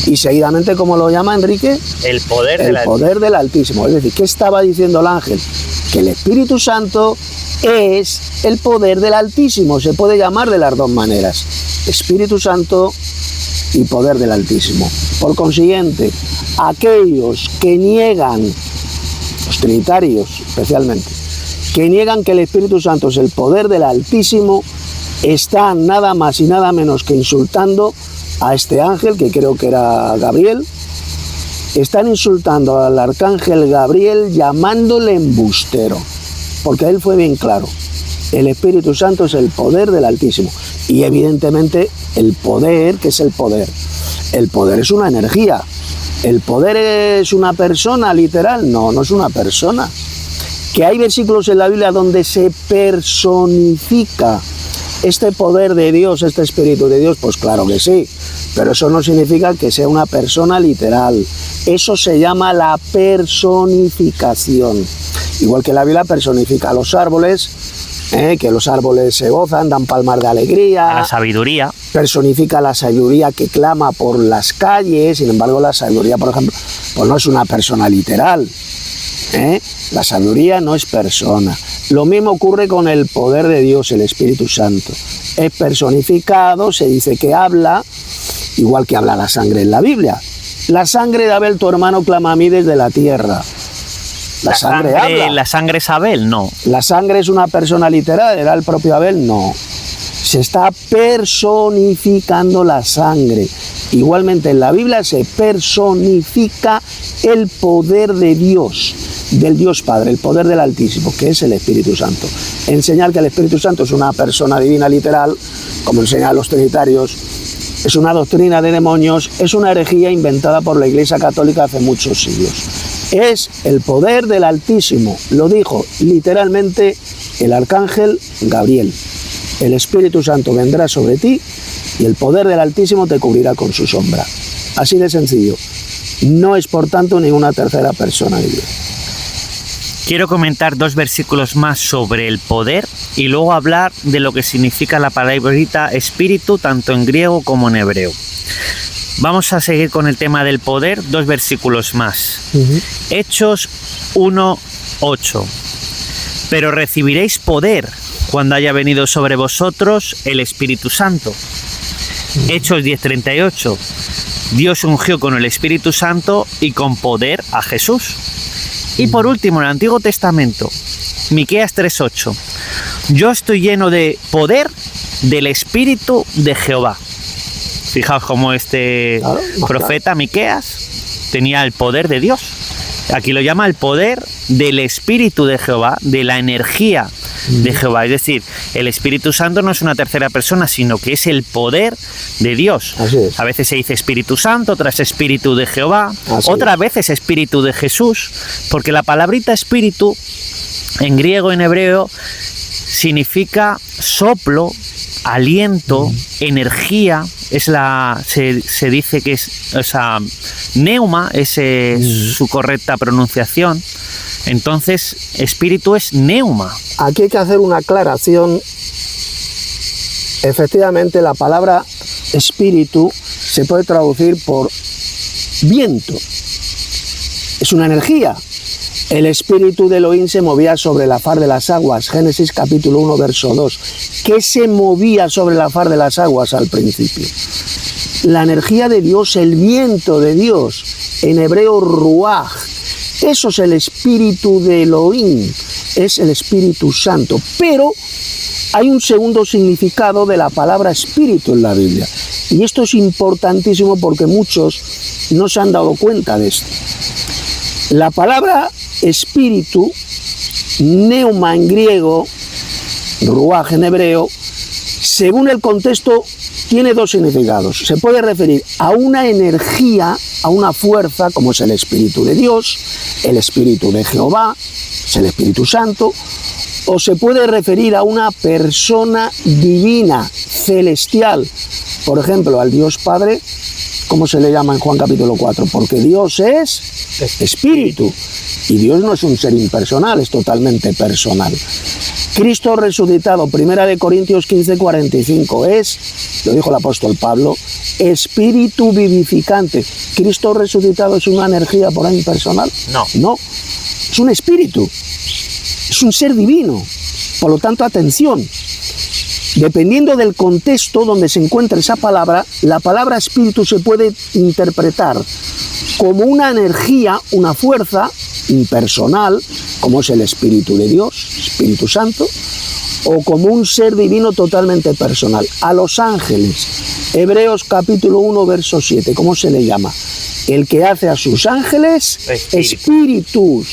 y seguidamente, ¿cómo lo llama Enrique? El poder del Altísimo. Es decir, ¿qué estaba diciendo el ángel? Que el Espíritu Santo es el poder del Altísimo. Se puede llamar de las dos maneras. Espíritu Santo y poder del Altísimo. Por consiguiente, aquellos que niegan, los trinitarios especialmente, que niegan que el Espíritu Santo es el poder del Altísimo, están nada más y nada menos que insultando a este ángel, que creo que era Gabriel. Están insultando al arcángel Gabriel llamándole embustero, porque él fue bien claro. El Espíritu Santo es el poder del Altísimo. Y evidentemente el poder, ¿qué es el poder? El poder es una energía. ¿El poder es una persona literal? No, no es una persona. ¿Que hay versículos en la Biblia donde se personifica este poder de Dios, este Espíritu de Dios? Pues claro que sí, pero eso no significa que sea una persona literal. Eso se llama la personificación. Igual que la Biblia personifica a los árboles, que los árboles se gozan, dan palmas de alegría. La sabiduría. Personifica la sabiduría que clama por las calles. Sin embargo, la sabiduría, por ejemplo, pues no es una persona literal. La sabiduría no es persona. Lo mismo ocurre con el poder de Dios, el Espíritu Santo. Es personificado, se dice que habla, igual que habla la sangre en la Biblia. La sangre de Abel, tu hermano, clama a mí desde la tierra. La sangre habla. ¿La sangre es Abel? No. ¿La sangre es una persona literal? ¿Era el propio Abel? No. Se está personificando la sangre. Igualmente en la Biblia se personifica el poder de Dios, del Dios Padre, el poder del Altísimo, que es el Espíritu Santo. Enseñar que el Espíritu Santo es una persona divina literal, como enseñan los trinitarios, es una doctrina de demonios, es una herejía inventada por la Iglesia Católica hace muchos siglos. Es el poder del Altísimo, lo dijo literalmente el arcángel Gabriel. El Espíritu Santo vendrá sobre ti y el poder del Altísimo te cubrirá con su sombra. Así de sencillo. No es, por tanto, ninguna tercera persona de Dios. Quiero comentar 2 versículos más sobre el poder y luego hablar de lo que significa la palabrita espíritu, tanto en griego como en hebreo. Vamos a seguir con el tema del poder, 2 versículos más. Hechos 1:8. Pero recibiréis poder cuando haya venido sobre vosotros el Espíritu Santo. Hechos 10:38. Dios ungió con el Espíritu Santo y con poder a Jesús. Y por último, en el Antiguo Testamento, Miqueas 3:8. Yo estoy lleno de poder del Espíritu de Jehová. Fijaos cómo este profeta Miqueas tenía el poder de Dios. Aquí lo llama el poder del Espíritu de Jehová, de la energía de Jehová. Es decir, el Espíritu Santo no es una tercera persona, sino que es el poder de Dios. Así es. A veces se dice Espíritu Santo, otras Espíritu de Jehová, otras veces Espíritu de Jesús, porque la palabrita Espíritu en griego, en hebreo, significa soplo, aliento, energía. Se dice que es neuma, es su correcta pronunciación. Entonces, espíritu es neuma. Aquí hay que hacer una aclaración. Efectivamente, la palabra espíritu se puede traducir por viento. Es una energía. El espíritu de Elohim se movía sobre la faz de las aguas. Génesis capítulo 1, verso 2. ¿Qué se movía sobre la faz de las aguas al principio? La energía de Dios, el viento de Dios. En hebreo, ruaj. Eso es el espíritu de Elohim. Es el Espíritu Santo. Pero hay un segundo significado de la palabra espíritu en la Biblia. Y esto es importantísimo porque muchos no se han dado cuenta de esto. La palabra espíritu, neuma en griego, ruaj en hebreo, según el contexto, tiene dos significados. Se puede referir a una energía, a una fuerza, como es el Espíritu de Dios, el Espíritu de Jehová, es el Espíritu Santo, o se puede referir a una persona divina, celestial. Por ejemplo, al Dios Padre, ¿cómo se le llama en Juan capítulo 4? Porque Dios es espíritu. Y Dios no es un ser impersonal, es totalmente personal. Cristo resucitado, 1 Corintios 15:45, es, lo dijo el apóstol Pablo, espíritu vivificante. ¿Cristo resucitado es una energía por ahí impersonal? No, es un espíritu, es un ser divino. Por lo tanto, atención, dependiendo del contexto donde se encuentre esa palabra, la palabra espíritu se puede interpretar como una energía, una fuerza impersonal, como es el Espíritu de Dios, Espíritu Santo, o como un ser divino totalmente personal. A los ángeles, Hebreos capítulo 1, verso 7, ¿cómo se le llama? El que hace a sus ángeles espíritus.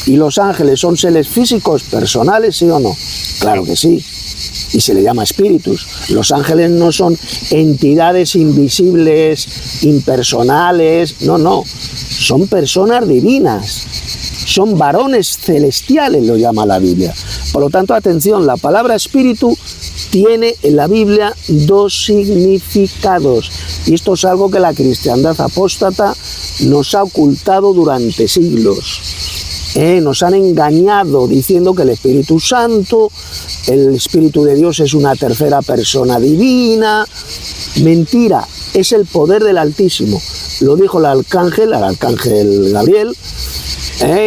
¿Y los ángeles son seres físicos, personales, sí o no? Claro que sí. Y se le llama espíritus. Los ángeles no son entidades invisibles, impersonales, no. Son personas divinas. Son varones celestiales, lo llama la Biblia. Por lo tanto, atención, la palabra espíritu tiene en la Biblia dos significados. Y esto es algo que la cristiandad apóstata nos ha ocultado durante siglos. Nos han engañado diciendo que el Espíritu Santo, el Espíritu de Dios es una tercera persona divina. Mentira, es el poder del Altísimo. Lo dijo el arcángel Gabriel,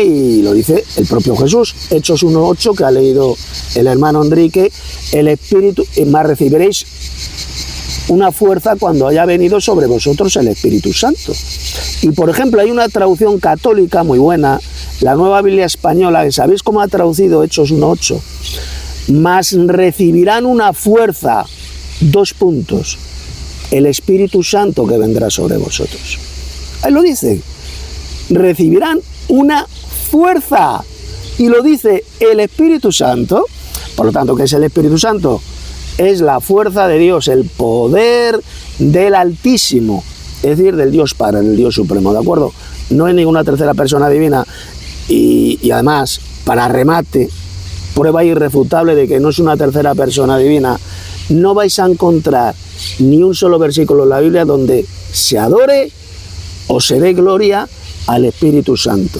y lo dice el propio Jesús. Hechos 1:8, que ha leído el hermano Enrique, el Espíritu, más recibiréis una fuerza cuando haya venido sobre vosotros el Espíritu Santo. Y por ejemplo, hay una traducción católica muy buena, la Nueva Biblia Española, que ¿sabéis cómo ha traducido Hechos 1:8? Mas recibirán una fuerza, el Espíritu Santo que vendrá sobre vosotros. Ahí lo dice, recibirán una fuerza, y lo dice el Espíritu Santo. Por lo tanto, ¿qué es el Espíritu Santo? Es la fuerza de Dios, el poder del Altísimo, es decir, del Dios Padre, del Dios Supremo, ¿de acuerdo? No hay ninguna tercera persona divina. Y además, para remate, prueba irrefutable de que no es una tercera persona divina, no vais a encontrar ni un solo versículo en la Biblia donde se adore o se dé gloria al Espíritu Santo.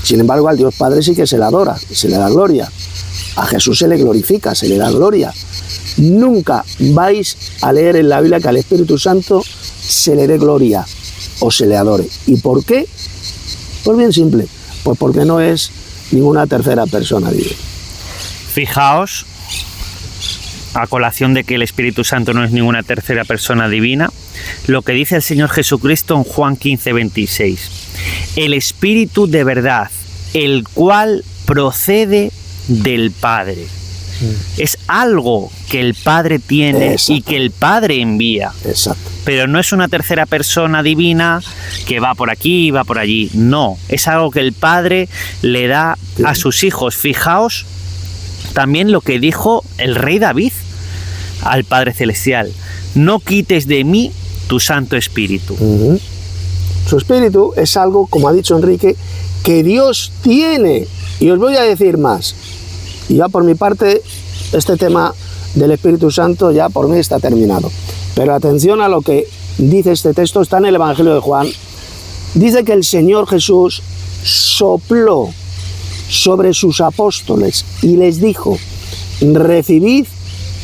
Sin embargo, al Dios Padre sí que se le adora, se le da gloria. A Jesús se le glorifica, se le da gloria. Nunca vais a leer en la Biblia que al Espíritu Santo se le dé gloria o se le adore. ¿Y por qué? Pues bien simple, pues porque no es ninguna tercera persona divina. Fijaos, a colación de que el Espíritu Santo no es ninguna tercera persona divina, lo que dice el Señor Jesucristo en Juan 15:26. El Espíritu de verdad, el cual procede del Padre. Es algo que el Padre tiene y que el Padre envía. Exacto. Pero no es una tercera persona divina que va por aquí y va por allí. No, es algo que el Padre le da a sus hijos. Fijaos también lo que dijo el rey David al Padre Celestial: no quites de mí tu Santo Espíritu. Su Espíritu es algo, como ha dicho Enrique, que Dios tiene. Y os voy a decir más. Y ya por mi parte, este tema del Espíritu Santo ya por mí está terminado. Pero atención a lo que dice este texto, está en el Evangelio de Juan. Dice que el Señor Jesús sopló sobre sus apóstoles y les dijo: recibid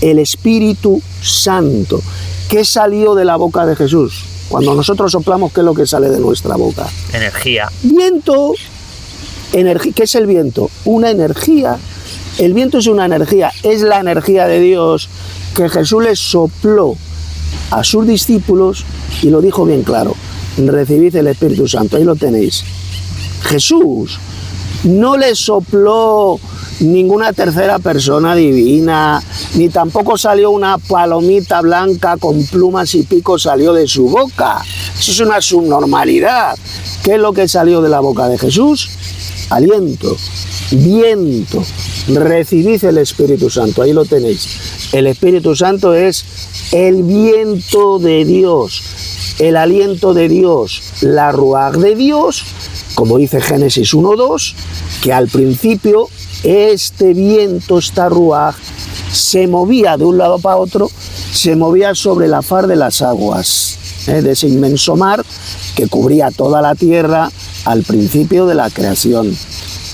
el Espíritu Santo. ¿Qué salió de la boca de Jesús? Cuando nosotros soplamos, ¿qué es lo que sale de nuestra boca? Energía. Viento. ¿Qué es el viento? Una energía. El viento es una energía, es la energía de Dios que Jesús les sopló a sus discípulos y lo dijo bien claro: recibid el Espíritu Santo. Ahí lo tenéis. Jesús no les sopló ninguna tercera persona divina, ni tampoco salió una palomita blanca con plumas y picos, salió de su boca. Eso es una subnormalidad. ¿Qué es lo que salió de la boca de Jesús? Aliento, viento. Recibid el Espíritu Santo. Ahí lo tenéis. El Espíritu Santo es el viento de Dios, el aliento de Dios, la ruaj de Dios, como dice Génesis 1:2, que al principio este viento, esta ruaj, se movía de un lado para otro, se movía sobre la faz de las aguas, de ese inmenso mar que cubría toda la tierra al principio de la creación.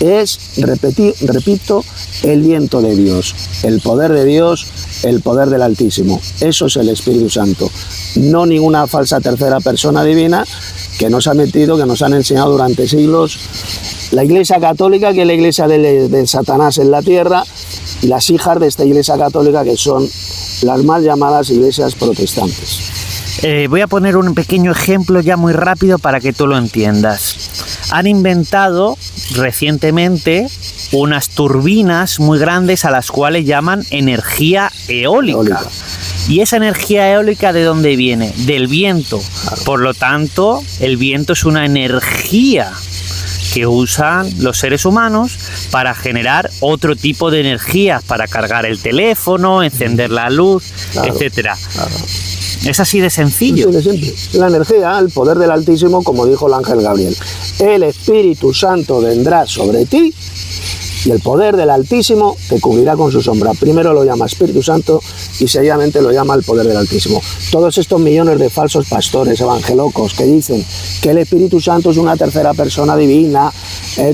Es, repito, el viento de Dios, el poder de Dios, el poder del Altísimo. Eso es el Espíritu Santo, no ninguna falsa tercera persona divina que nos ha metido, que nos han enseñado durante siglos la Iglesia Católica, que es la iglesia de Satanás en la tierra, y las hijas de esta Iglesia Católica, que son las mal llamadas iglesias protestantes. Voy a poner un pequeño ejemplo ya muy rápido para que tú lo entiendas. Han inventado recientemente unas turbinas muy grandes a las cuales llaman energía eólica. ¿Y esa energía eólica de dónde viene? Del viento. Claro. Por lo tanto, el viento es una energía que usan los seres humanos para generar otro tipo de energías, para cargar el teléfono, encender la luz, claro, etcétera. Claro. Es así de sencillo. Es así de simple. La energía, el poder del Altísimo, como dijo el ángel Gabriel. El Espíritu Santo vendrá sobre ti y el poder del Altísimo te cubrirá con su sombra. Primero lo llama Espíritu Santo y seguidamente lo llama el poder del Altísimo. Todos estos millones de falsos pastores evangelocos que dicen que el Espíritu Santo es una tercera persona divina,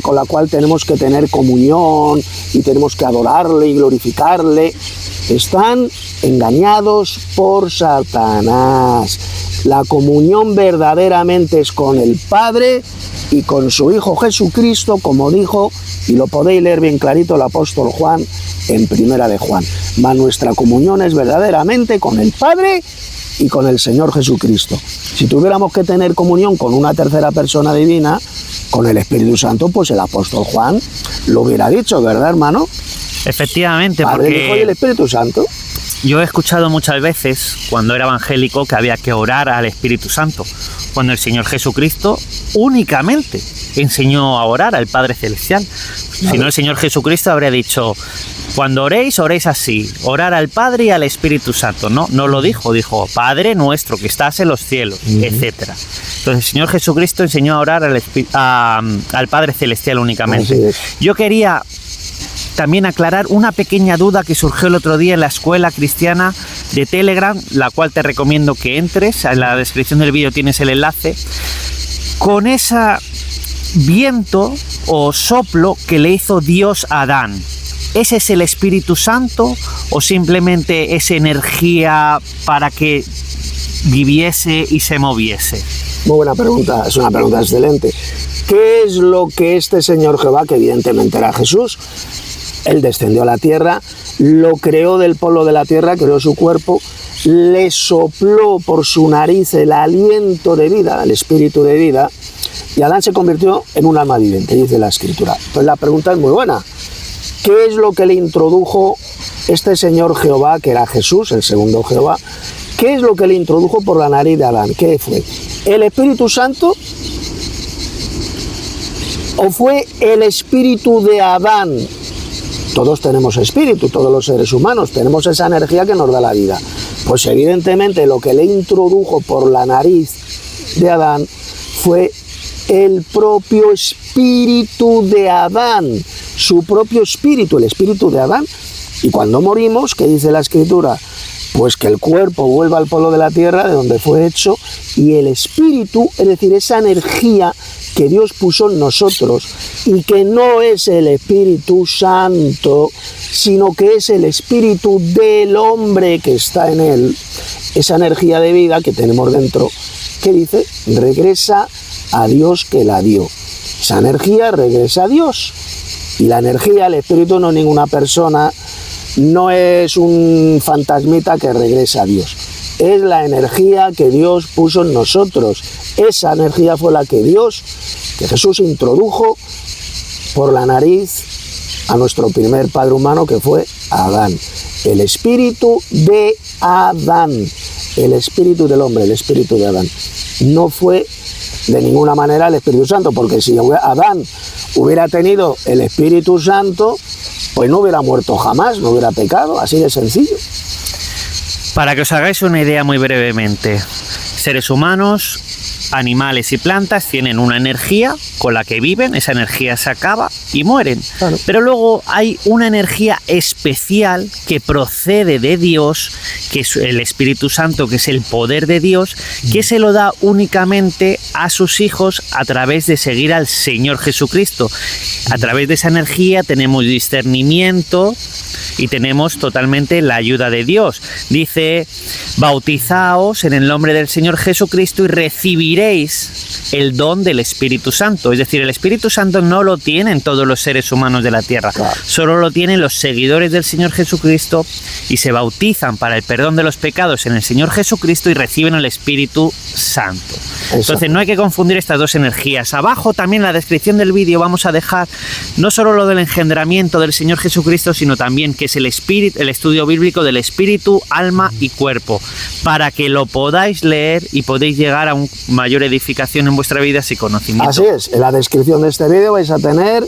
con la cual tenemos que tener comunión y tenemos que adorarle y glorificarle, están engañados por Satanás. La comunión verdaderamente es con el Padre y con su Hijo Jesucristo, como dijo, y lo podéis leer bien clarito el apóstol Juan en Primera de Juan. Mas nuestra comunión es verdaderamente con el Padre y con el Señor Jesucristo. Si tuviéramos que tener comunión con una tercera persona divina, con el Espíritu Santo, pues el apóstol Juan lo hubiera dicho, ¿verdad, hermano? Efectivamente, Padre, porque Hijo y el Espíritu Santo. Yo he escuchado muchas veces, cuando era evangélico, que había que orar al Espíritu Santo, cuando el Señor Jesucristo únicamente enseñó a orar al Padre Celestial. Claro. Si no, el Señor Jesucristo habría dicho: cuando oréis, oréis así, orar al Padre y al Espíritu Santo. No lo dijo, dijo: Padre nuestro que estás en los cielos, etcétera. Entonces el Señor Jesucristo enseñó a orar al Padre Celestial únicamente. Yo quería también aclarar una pequeña duda que surgió el otro día en la escuela cristiana de Telegram, la cual te recomiendo que entres. En la descripción del vídeo tienes el enlace. Con ese viento o soplo que le hizo Dios a Adán, ¿ese es el Espíritu Santo o simplemente es energía para que viviese y se moviese? Muy buena pregunta, es una pregunta excelente. ¿Qué es lo que este Señor Jehová, que evidentemente era Jesús, él descendió a la tierra, lo creó del polvo de la tierra, creó su cuerpo, le sopló por su nariz el aliento de vida, el espíritu de vida, y Adán se convirtió en un alma viviente, dice la Escritura. Entonces la pregunta es muy buena. ¿qué es lo que le introdujo este señor Jehová, que era Jesús, el segundo Jehová? ¿Qué es lo que le introdujo por la nariz de Adán? ¿Qué fue? ¿El Espíritu Santo? ¿O fue el espíritu de Adán? Todos tenemos espíritu, todos los seres humanos, tenemos esa energía que nos da la vida. Pues evidentemente lo que le introdujo por la nariz de Adán fue el propio espíritu de Adán, su propio espíritu, el espíritu de Adán. Y cuando morimos, ¿qué dice la Escritura? Pues que el cuerpo vuelva al polvo de la tierra, de donde fue hecho, y el espíritu, es decir, esa energía que Dios puso en nosotros, y que no es el Espíritu Santo, sino que es el espíritu del hombre que está en él, esa energía de vida que tenemos dentro, que dice, regresa a Dios que la dio. Esa energía regresa a Dios. Y la energía, el espíritu, no es ninguna persona, no es un fantasmita que regresa a Dios. Es la energía que Dios puso en nosotros. Esa energía fue la que Jesús introdujo por la nariz a nuestro primer padre humano, que fue Adán. El espíritu de Adán, el espíritu del hombre, el espíritu de Adán. No fue de ninguna manera el Espíritu Santo, porque si Adán hubiera tenido el Espíritu Santo, pues no hubiera muerto jamás, no hubiera pecado, así de sencillo. Para que os hagáis una idea muy brevemente, seres humanos, animales y plantas tienen una energía con la que viven, esa energía se acaba y mueren. Claro. Pero luego hay una energía especial que procede de Dios, que es el Espíritu Santo, que es el poder de Dios, que se lo da únicamente a sus hijos a través de seguir al Señor Jesucristo. A través de esa energía tenemos discernimiento y tenemos totalmente la ayuda de Dios. Dice, bautizaos en el nombre del Señor Jesucristo y recibiréis el don del Espíritu Santo. Es decir, el Espíritu Santo no lo tienen todos los seres humanos de la tierra, claro. Solo lo tienen los seguidores del Señor Jesucristo y se bautizan para el perdón de los pecados en el Señor Jesucristo y reciben el Espíritu Santo. Entonces no hay que confundir estas dos energías. Abajo también en la descripción del vídeo vamos a dejar no solo lo del engendramiento del Señor Jesucristo, sino también que es el espíritu, el estudio bíblico del espíritu, alma y cuerpo, para que lo podáis leer y podéis llegar a una mayor edificación en vuestra vida sin conocimiento. Así es, en la descripción de este vídeo vais a tener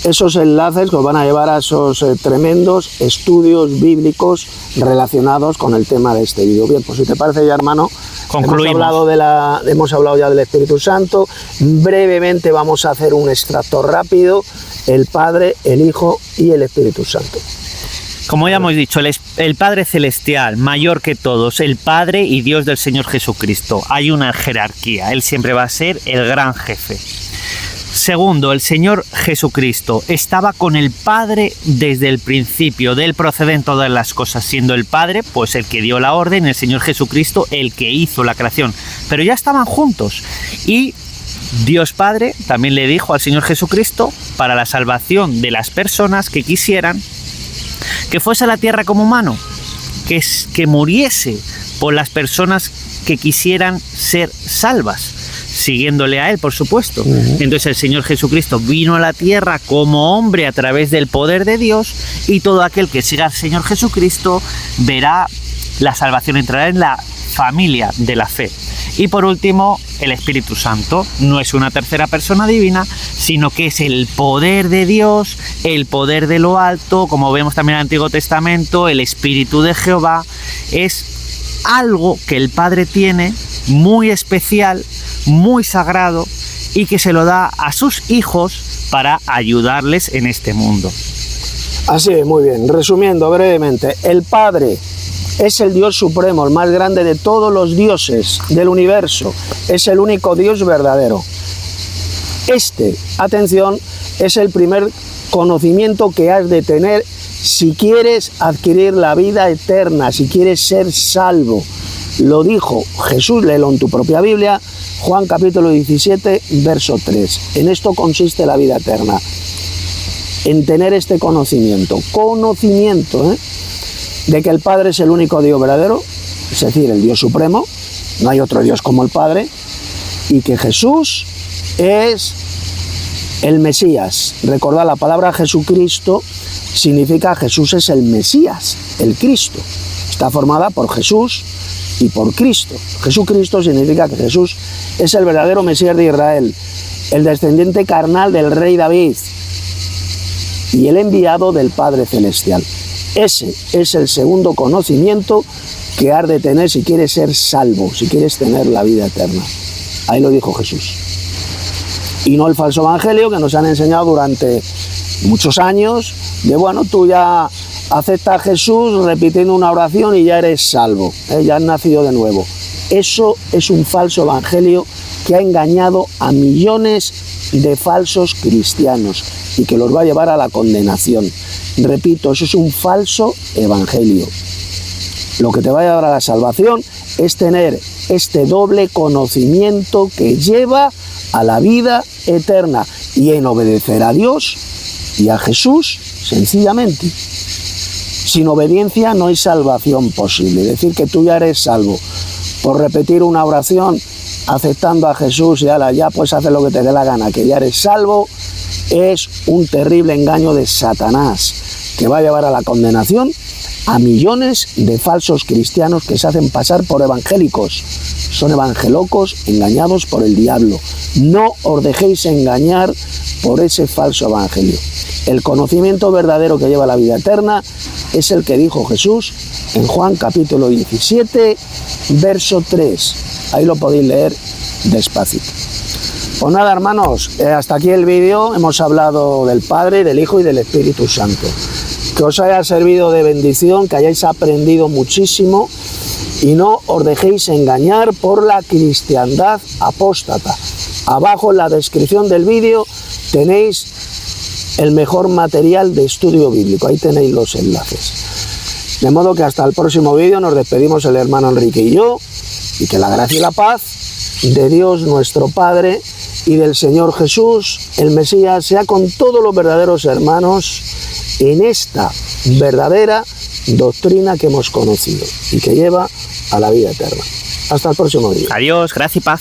esos enlaces que os van a llevar a esos tremendos estudios bíblicos relacionados con el tema de este vídeo. Bien, pues si te parece ya, hermano, hemos hablado ya del Espíritu Santo. Brevemente vamos a hacer un extracto rápido: el Padre, el Hijo y el Espíritu Santo. Como ya hemos dicho, el Padre Celestial, mayor que todos, el Padre y Dios del Señor Jesucristo. Hay una jerarquía, Él siempre va a ser el gran jefe. Segundo, el Señor Jesucristo estaba con el Padre desde el principio, de Él proceden todas las cosas, siendo el Padre pues el que dio la orden, el Señor Jesucristo el que hizo la creación, pero ya estaban juntos. Y Dios Padre también le dijo al Señor Jesucristo, para la salvación de las personas que quisieran, que fuese a la tierra como humano, que muriese por las personas que quisieran ser salvas, siguiéndole a Él, por supuesto. Entonces el Señor Jesucristo vino a la tierra como hombre a través del poder de Dios, y todo aquel que siga al Señor Jesucristo verá la salvación, entrará en la familia de la fe. Y por último, el Espíritu Santo no es una tercera persona divina, sino que es el poder de Dios, el poder de lo alto, como vemos también en el Antiguo Testamento, el Espíritu de Jehová. Es algo que el Padre tiene muy especial, muy sagrado, y que se lo da a sus hijos para ayudarles en este mundo. Así es, muy bien. Resumiendo brevemente, el Padre es el Dios supremo, el más grande de todos los dioses del universo. Es el único Dios verdadero. Atención, es el primer conocimiento que has de tener si quieres adquirir la vida eterna, si quieres ser salvo. Lo dijo Jesús, léelo en tu propia Biblia, Juan capítulo 17, verso 3. En esto consiste la vida eterna, en tener este conocimiento de que el Padre es el único Dios verdadero, es decir, el Dios supremo, no hay otro Dios como el Padre, y que Jesús es El Mesías. Recordad, la palabra Jesucristo significa Jesús es el Mesías, el Cristo. Está formada por Jesús y por Cristo. Jesucristo significa que Jesús es el verdadero Mesías de Israel, el descendiente carnal del rey David y el enviado del Padre Celestial. Ese es el segundo conocimiento que has de tener si quieres ser salvo, si quieres tener la vida eterna. Ahí lo dijo Jesús. Y no el falso evangelio que nos han enseñado durante muchos años, de bueno, tú ya aceptas a Jesús repitiendo una oración y ya eres salvo, ya has nacido de nuevo. Eso es un falso evangelio que ha engañado a millones de falsos cristianos y que los va a llevar a la condenación. Repito, eso es un falso evangelio. Lo que te va a llevar a la salvación es tener este doble conocimiento que lleva a la vida eterna y en obedecer a Dios y a Jesús sencillamente. Sin obediencia no hay salvación posible. Decir que tú ya eres salvo por repetir una oración aceptando a Jesús y ya pues haces lo que te dé la gana, que ya eres salvo, es un terrible engaño de Satanás que va a llevar a la condenación a millones de falsos cristianos que se hacen pasar por evangélicos. Son evangelocos engañados por el diablo. No os dejéis engañar por ese falso evangelio. El conocimiento verdadero que lleva a la vida eterna es el que dijo Jesús en Juan capítulo 17, verso 3. Ahí lo podéis leer despacito. Pues nada, hermanos, hasta aquí el vídeo. Hemos hablado del Padre, del Hijo y del Espíritu Santo. Que os haya servido de bendición, que hayáis aprendido muchísimo y no os dejéis engañar por la cristiandad apóstata. Abajo en la descripción del vídeo tenéis el mejor material de estudio bíblico. Ahí tenéis los enlaces. De modo que hasta el próximo vídeo nos despedimos el hermano Enrique y yo, y que la gracia y la paz de Dios nuestro Padre y del Señor Jesús, el Mesías, sea con todos los verdaderos hermanos en esta verdadera doctrina que hemos conocido y que lleva a la vida eterna. Hasta el próximo día. Adiós, gracia y paz.